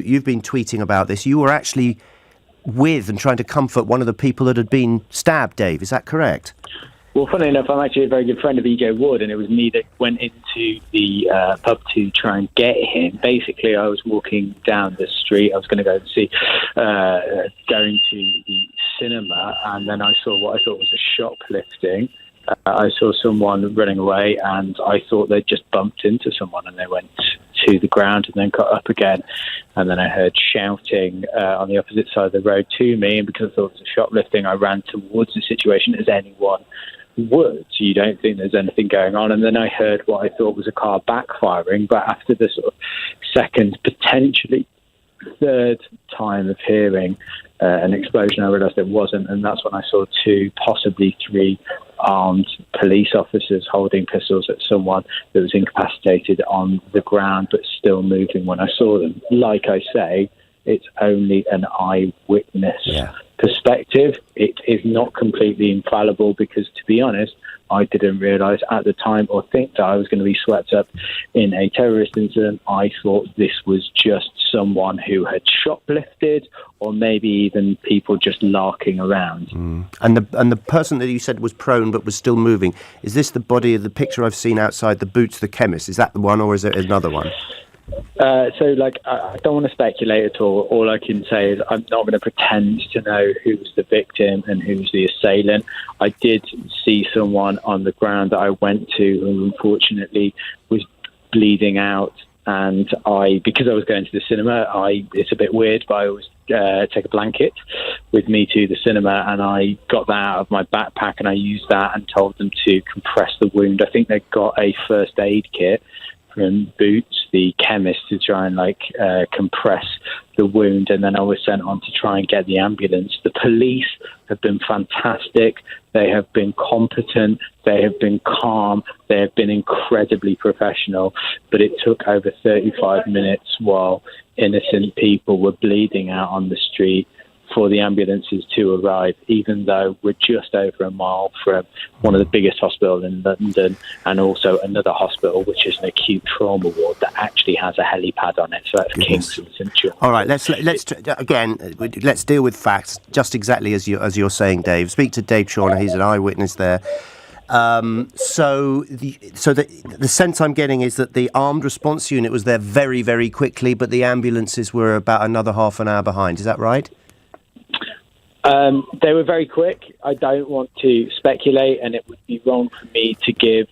you've been tweeting about this. You were actually with and trying to comfort one of the people that had been stabbed, Dave. Is that correct? Well, funnily enough, I'm actually a very good friend of EJ Wood, and it was me that went into the pub to try and get him. Basically, I was walking down the street. I was going to go and see, going to the cinema, and then I saw what I thought was a shoplifting. I saw someone running away, and I thought they'd just bumped into someone, and they went to the ground and then got up again. And then I heard shouting on the opposite side of the road to me, and because I thought it was a shoplifting, I ran towards the situation as anyone would. You don't think there's anything going on. And then I heard what I thought was a car backfiring, but after the sort of second, potentially third time of hearing an explosion, I realised it wasn't, and that's when I saw 2, possibly 3 armed police officers holding pistols at someone that was incapacitated on the ground but still moving when I saw them. Like I say, it's only an eyewitness perspective. It is not completely infallible because, to be honest, I didn't realise at the time or think that I was going to be swept up in a terrorist incident. I thought this was just someone who had shoplifted, or maybe even people just larking around. And the person that you said was prone but was still moving, is this the body of the picture I've seen outside the Boots the Chemist? Is that the one, or is it another one? I don't want to speculate at all. All I can say is I'm not going to pretend to know who was the victim and who was the assailant. I did see someone on the ground that I went to who unfortunately was bleeding out, and because I was going to the cinema, it's a bit weird, but I always take a blanket with me to the cinema, and I got that out of my backpack and I used that and told them to compress the wound. I think they got a first aid kit from Boots, the chemist, to try and compress the wound, and then I was sent on to try and get the ambulance. The police have been fantastic. They have been competent. They have been calm. They have been incredibly professional. But it took over 35 minutes while innocent people were bleeding out on the street for the ambulances to arrive, even though we're just over a mile from one of the biggest hospitals in London, and also another hospital which is an acute trauma ward that actually has a helipad on it. So that's King's and St George. All right, let's deal with facts, just exactly as you're saying, Dave. Speak to Dave Chawner. He's an eyewitness there. So the sense I'm getting is that the armed response unit was there very, very quickly, but the ambulances were about another half an hour behind. Is that right? They were very quick. I don't want to speculate, and it would be wrong for me to give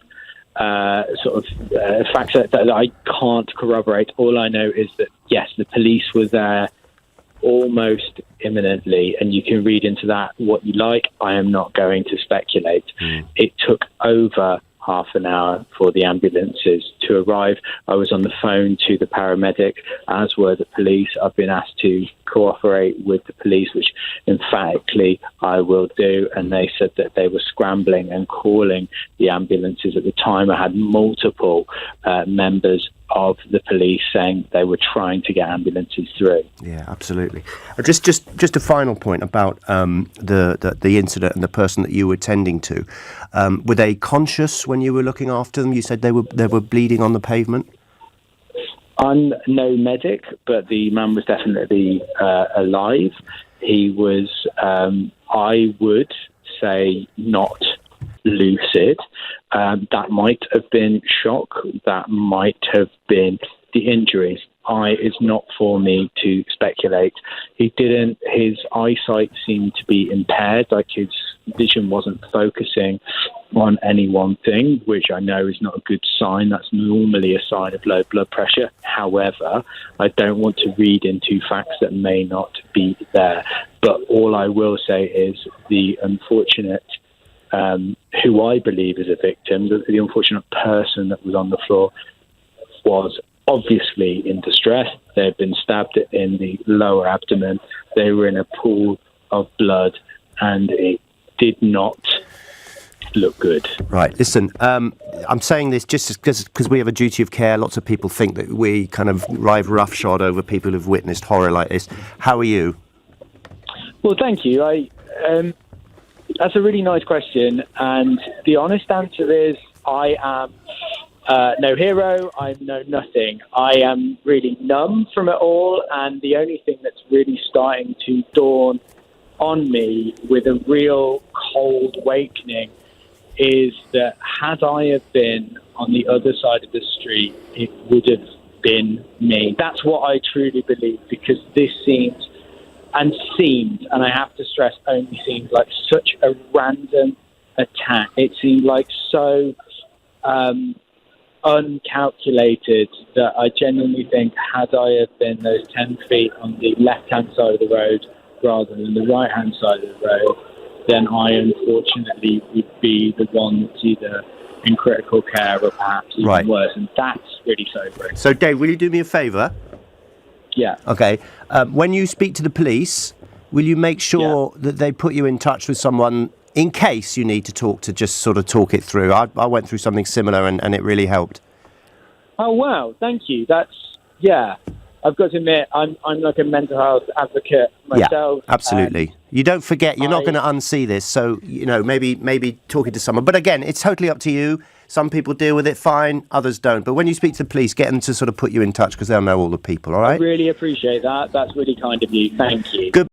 facts that I can't corroborate. All I know is that, yes, the police were there almost imminently, and you can read into that what you like. I am not going to speculate. It took over half an hour for the ambulances to arrive. I was on the phone to the paramedic, as were the police. I've been asked to cooperate with the police, which emphatically I will do, and they said that they were scrambling and calling the ambulances. At the time, I had multiple members of the police saying they were trying to get ambulances through. Yeah, absolutely. Just a final point about the incident and the person that you were tending to. Were they conscious when you were looking after them? You said they were bleeding on the pavement. I'm no medic, but the man was definitely alive. He was, I would say, not lucid. That might have been shock. That might have been the injuries. It's not for me to speculate. His eyesight seemed to be impaired, like his vision wasn't focusing on any one thing, which I know is not a good sign. That's normally a sign of low blood pressure. However, I don't want to read into facts that may not be there. But all I will say is the unfortunate, who I believe is a victim, the unfortunate person that was on the floor was obviously in distress. They had been stabbed in the lower abdomen. They were in a pool of blood, and it did not look good. Right, listen, I'm saying this just because we have a duty of care. Lots of people think that we kind of ride roughshod over people who've witnessed horror like this. How are you? Well, thank you. That's a really nice question, and the honest answer is I am no hero. I know nothing. I am really numb from it all, and the only thing that's really starting to dawn on me with a real cold awakening is that had I have been on the other side of the street, it would have been me. That's what I truly believe, because this seemed, and I have to stress, only seemed like such a random attack. It seemed like so uncalculated that I genuinely think had I have been those 10 feet on the left-hand side of the road rather than the right-hand side of the road, then I unfortunately would be the one that's either in critical care or perhaps even worse, and that's really sobering. So, Dave, will you do me a favour? Yeah. Okay. When you speak to the police, will you make sure that they put you in touch with someone in case you need to talk, to just sort of talk it through? I went through something similar and it really helped. Oh, wow. Thank you. I've got to admit, I'm like a mental health advocate myself. Yeah, absolutely. You don't forget, you're not going to unsee this, so, maybe talking to someone. But again, it's totally up to you. Some people deal with it fine, others don't. But when you speak to the police, get them to sort of put you in touch, because they'll know all the people, all right? I really appreciate that. That's really kind of you. Thank you. Good.